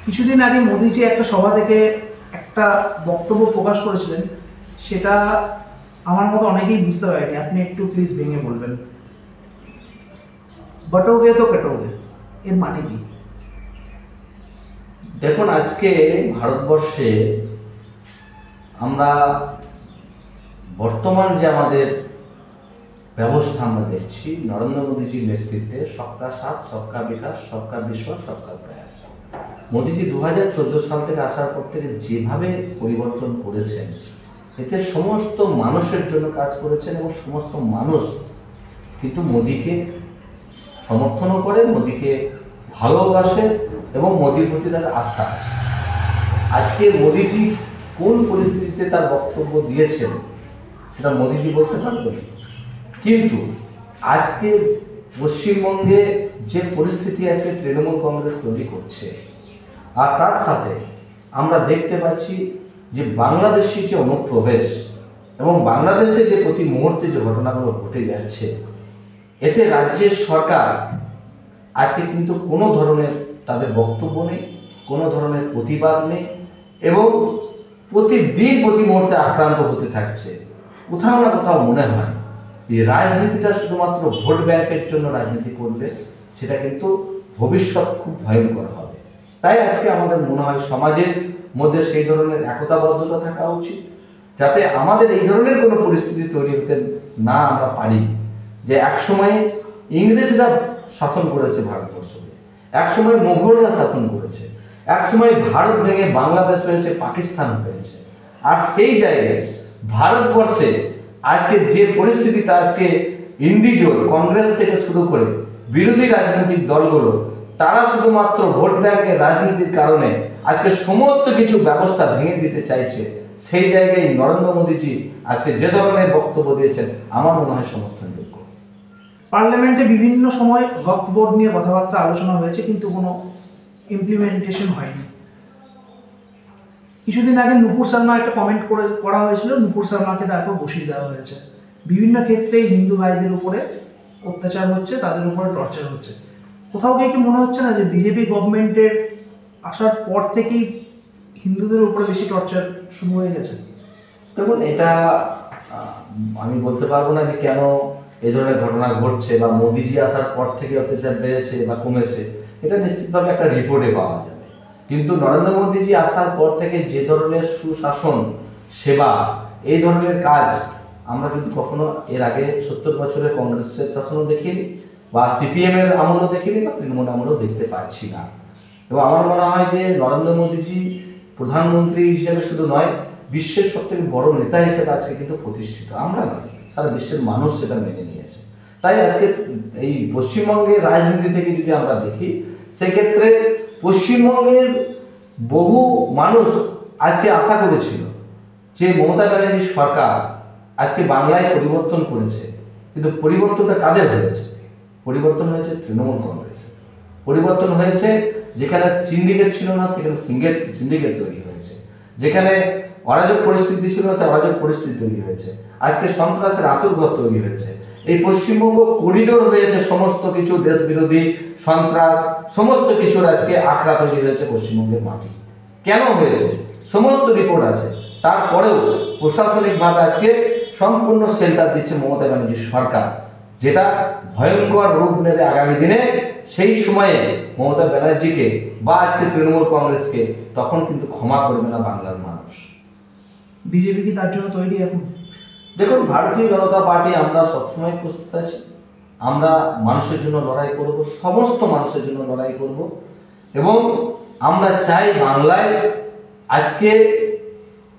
কিছুদিন আগে মোদিজি একটা সভা থেকে একটা বক্তব্য প্রকাশ করেছিলেন, সেটা আমার মতো অনেকেই বুঝতে পারেনি। আপনি একটু প্লিজ ভেঙে বলবেন। বটোগে তো কটোগে, এর মানে কি? দেখুন, আজকে ভারতবর্ষে আমরা বর্তমান যে আমাদের ব্যবস্থা আমরা দেখছি, নরেন্দ্র মোদীজির নেতৃত্বে সবকা সাথ, সবকা বিকাশ, সবকা বিশ্বাস, সবকা প্রয়াস। মোদীজি 2014 সাল থেকে আসার পর থেকে যেভাবে পরিবর্তন করেছেন, এতে সমস্ত মানুষের জন্য কাজ করেছেন এবং সমস্ত মানুষ কিন্তু মোদীকে সমর্থনও করে, মোদীকে ভালোবাসে এবং মোদীর প্রতি তাদের আস্থা আছে। আজকে মোদীজি কোন পরিস্থিতিতে তার বক্তব্য দিয়েছেন সেটা মোদীজি বলতে পারবেন, কিন্তু আজকে পশ্চিমবঙ্গে যে পরিস্থিতি আজকে তৃণমূল কংগ্রেস তৈরি করছে, আর তার সাথে আমরা দেখতে পাচ্ছি যে বাংলাদেশি যে অনুপ্রবেশ এবং বাংলাদেশে যে প্রতি মুহূর্তে যে ঘটনাগুলো ঘটে যাচ্ছে, এতে রাজ্যের সরকার আজকে কিন্তু কোনো ধরনের তাদের বক্তব্য নেই, কোনো ধরনের প্রতিবাদ নেই এবং প্রতিদিন প্রতি মুহূর্তে আক্রান্ত হতে থাকছে। কোথাও না কোথাও মনে হয় এই রাজনীতিটা শুধুমাত্র ভোট ব্যাংকের জন্য রাজনীতি করবে, সেটা কিন্তু ভবিষ্যৎ খুব ভয়ঙ্কর হবে। তাই আজকে আমাদের মনে হয় সমাজের মধ্যে সেই ধরনের একতাবদ্ধতা থাকা উচিত, যাতে আমাদের এই ধরনের কোনো পরিস্থিতি তৈরি হতে না আমরা পারি যে একসময় ইংরেজরা শাসন করেছে ভারতবর্ষকে, একসময় মোগলরা শাসন করেছে, একসময় ভারত ভেঙে বাংলাদেশ হয়েছে, পাকিস্তান হয়েছে। আর সেই জায়গায় ভারতবর্ষে আজকে যে পরিস্থিতিটা, আজকে ইন্ডিজোট কংগ্রেস থেকে শুরু করে বিরোধী রাজনৈতিক দলগুলো, তারা শুধুমাত্র ভোট ব্যাংকের রাজনীতির কারণে আজকে সমস্ত কিছু ব্যবস্থা ভেঙে দিতে চাইছে। সেই জায়গায় নরেন্দ্র মোদীজি আজকে যে ধরনের বক্তব্য দিয়েছেন আমার মনে হয় সমর্থনযোগ্য। পার্লামেন্টে বিভিন্ন সময় ওয়াকফ বোর্ড নিয়ে কথাবার্তা আলোচনা হয়েছে, কিন্তু কোনো ইমপ্লিমেন্টেশন হয়নি। কিছুদিন আগে নুপুর শর্মা একটা কমেন্ট করা হয়েছিল, নুপুর শর্মাকে তারপর বসিয়ে দেওয়া হয়েছে। বিভিন্ন ক্ষেত্রে হিন্দু ভাইদের উপরে অত্যাচার হচ্ছে, তাদের উপরে টর্চার হচ্ছে। কোথাও গিয়ে কি মনে হচ্ছে না যে বিজেপি গভর্নমেন্টের আসার পর থেকেই হিন্দুদের উপরে বেশি টর্চার শুরু হয়ে গেছে? দেখুন, এটা আমি বলতে পারবো না যে কেন এই ধরনের ঘটনা ঘটছে বা মোদিজি আসার পর থেকে অত্যাচার বেড়েছে বা কমেছে। এটা নিশ্চিতভাবে একটা রিপোর্টে পাওয়া যাবে, কিন্তু নরেন্দ্র মোদীজি আসার পর থেকে যে ধরনের সুশাসন, সেবা, এই ধরনের কাজ আমরা কিন্তু কখনো এর আগে 70 বছরের কংগ্রেসের শাসনও দেখিনি, বা সিপিএম এর আমলও দেখিনি, বা তৃণমূল আমলও দেখতে পাচ্ছি না। এবং আমার মনে হয় যে নরেন্দ্র মোদীজি প্রধানমন্ত্রী হিসেবে শুধু নয়, বিশ্বের সবথেকে বড় নেতা হিসেবে আজকে কিন্তু প্রতিষ্ঠিত। আমরা নয়, সারা বিশ্বের মানুষ সেটা মেনে নিয়েছে। তাই আজকে এই পশ্চিমবঙ্গের রাজনীতি থেকে যদি আমরা দেখি, সেক্ষেত্রে পশ্চিমবঙ্গের বহু মানুষ আজকে আশা করেছিল যে মমতা ব্যানার্জি সরকার আজকে বাংলায় পরিবর্তন করেছে, কিন্তু পরিবর্তনটা কাদের হয়েছে? পরিবর্তন হয়েছে তৃণমূল কংগ্রেসের। পরিবর্তন হয়েছে যেখানে সিন্ডিকেট ছিল না, সেখানে সিন্ডিকেট তৈরি হয়েছে। যেখানে অরাজক পরিস্থিতি ছিল না, সে অরাজক পরিস্থিতি তৈরি হয়েছে। আজকে সন্ত্রাসের আতুরঘর তৈরি হয়েছে। এই পশ্চিমবঙ্গ করিডোর হয়েছে, সমস্ত কিছু দেশ বিরোধী, সন্ত্রাস, সমস্ত কিছুর আজকে আখড়া তৈরি হয়েছে পশ্চিমবঙ্গের মাটি। কেন হয়েছে সমস্ত রিপোর্ট আছে, তারপরেও প্রশাসনিকভাবে আজকে সম্পূর্ণ শেল্টার দিচ্ছে মমতা ব্যানার্জির সরকার, যেটা ভয়ঙ্কর রূপ নেবে আগামী দিনে। সেই সময়ে মমতা ব্যানার্জিকে বা আজকে তৃণমূল কংগ্রেসকে তখন কিন্তু ক্ষমা করবে না বাংলার মানুষ। বিজেপি কি তার জন্য তৈরি এখন? দেখুন, ভারতীয় জনতা পার্টি আমরা সবসময় প্রস্তুত আছি। আমরা মানুষের জন্য লড়াই করব, সমস্ত মানুষের জন্য লড়াই করব, এবং আমরা চাই বাংলায় আজকে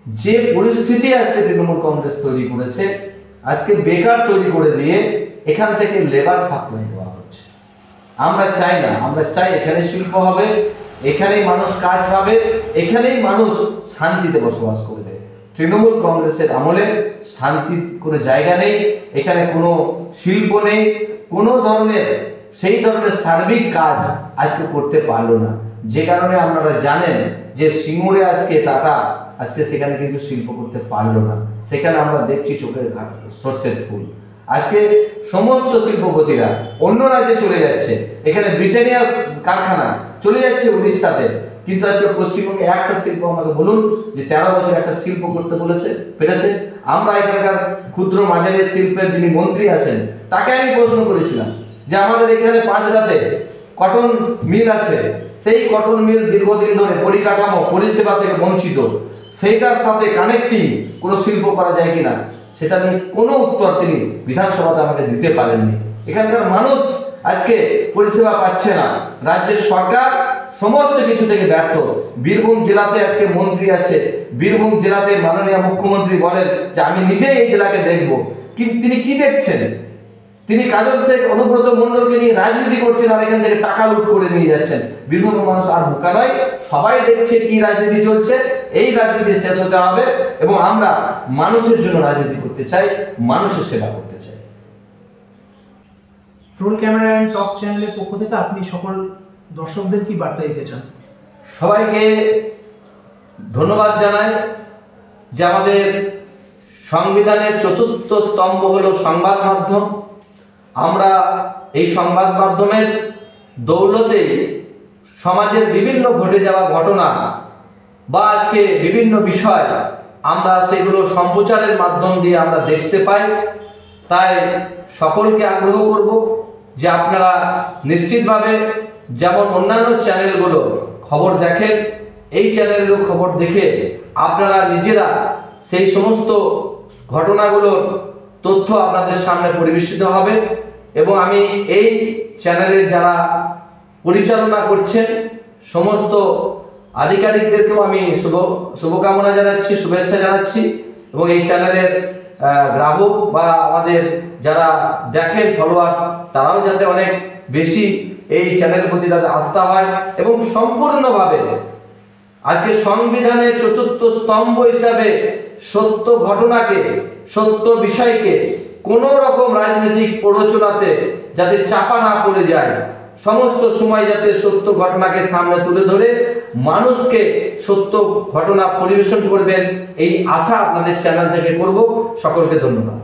যে পরিস্থিতি আজকে তৃণমূল কংগ্রেস তৈরি করেছে, আজকে বেকার তৈরি করে দিয়ে এখান থেকে লেবার সাপ্লাই দেওয়া হচ্ছে। আমরা চাই না, আমরা চাই এখানে শিল্প হবে, এখানেই মানুষ কাজ পাবে, এখানেই মানুষ শান্তিতে বসবাস করবে। তৃণমূল কংগ্রেসের আমলে শান্তির কোনো জায়গা নেই, এখানে কোনো শিল্প নেই, কোনো ধরনের সেই ধরনের সার্বিক কাজ আজকে করতে পারলো না। যে কারণে আপনারা জানেন যে সিঙ্গুরে আজকে টাটা আজকে সেখানে কিন্তু শিল্প করতে পারলো না। সেখানে আমরা দেখছি চোখের সর্ষের ফুল। আজকে সমস্ত শিল্পপতিরা অন্য রাজ্যে চলে যাচ্ছে, এখানে ব্রিটানিয়া কারখানা চলে যাচ্ছে উড়িষ্যাতে, কিন্তু আজকে পশ্চিমবঙ্গে একটা শিল্প আমাকে বলুন যে 13 বছর একটা শিল্প করতে পেরেছে। আমরা এখানকার ক্ষুদ্র মাঝারি শিল্পের যিনি মন্ত্রী আছেন তাকে আমি প্রশ্ন করেছিলাম যে আমাদের এখানে 5 রাতে কটন মিল আছে, সেই কটন মিল দীর্ঘদিন ধরে পরিকাঠামো পরিষেবা থেকে বঞ্চিত, সেইটার সাথে কানেক্টিং কোনো শিল্প করা যায় কিনা, সেটা নিয়ে কোনো উত্তর তিনি বিধানসভাতে আমাকে দিতে পারেননি। এখানকার মানুষ আজকে পরিষেবা পাচ্ছে না, রাজ্যের সরকার সমস্ত কিছু থেকে ব্যর্থ। বীরভূম জেলাতে আজকে মন্ত্রী আছে, বীরভূম জেলাতে মাননীয় মুখ্যমন্ত্রী বলেন যে আমি নিজেই এই জেলাকে দেখব, কিন্তু তিনি কি দেখছেন? তিনি কাজল শেখ, অনুব্রত মণ্ডলকে নিয়ে রাজনীতি করছেন আর এখান থেকে টাকা লুট করে নিয়ে যাচ্ছেন। বীরভূমের মানুষ আর বোকা নয়, সবাই দেখছে কি রাজনীতি চলছে। এই রাজনীতি শেষ হতে হবে এবং আমরা মানুষের জন্য রাজনীতি করতে চাই, মানুষের সেবা করতে চাই। রোল ক্যামেরা অ্যান্ড টক চ্যানেলের পক্ষ থেকে আপনি সকল দর্শকদের কি বার্তা দিতে চান? সবাইকে ধন্যবাদ জানাই যে আমাদের সংবিধানের চতুর্থ স্তম্ভ হলো সংবাদ মাধ্যম। আমরা এই সংবাদ মাধ্যমের দৌলতে সমাজের বিভিন্ন ঘটে যাওয়া ঘটনা বা আজকে বিভিন্ন বিষয় আমরা সেগুলো সম্প্রচারের মাধ্যম দিয়ে আমরা দেখতে পাই। তাই সকলকে আগ্রহ করব যে আপনারা নিশ্চিতভাবে যেমন অন্যান্য চ্যানেলগুলো খবর দেখেন, এই চ্যানেলগুলো খবর দেখে আপনারা নিজেরা সেই সমস্ত ঘটনাগুলোর তথ্য আপনাদের সামনে পরিবেশিত হবে। এবং আমি এই চ্যানেলের যারা পরিচালনা করছেন সমস্ত আধিকারিকদেরকেও আমি শুভকামনা জানাচ্ছি, শুভেচ্ছা জানাচ্ছি। এবং এই চ্যানেলের গ্রাহক বা আমাদের যারা দেখেন ফলোয়ার, তারাও যাতে অনেক বেশি এই চ্যানেলের প্রতি তাদের আস্থা হয় এবং সম্পূর্ণভাবে আজকে সংবিধানের চতুর্থ স্তম্ভ হিসাবে সত্য ঘটনাকে, সত্য বিষয়কে কোনো রকম রাজনৈতিক প্ররোচনাতে যাতে চাপা না পড়ে যায়, সমস্ত সময় যাতে সত্য ঘটনাকে সামনে তুলে ধরে মানুষকে সত্য ঘটনা পরিবেশন করবেন, এই আশা আপনাদের চ্যানেল থেকে করব। সকলকে ধন্যবাদ।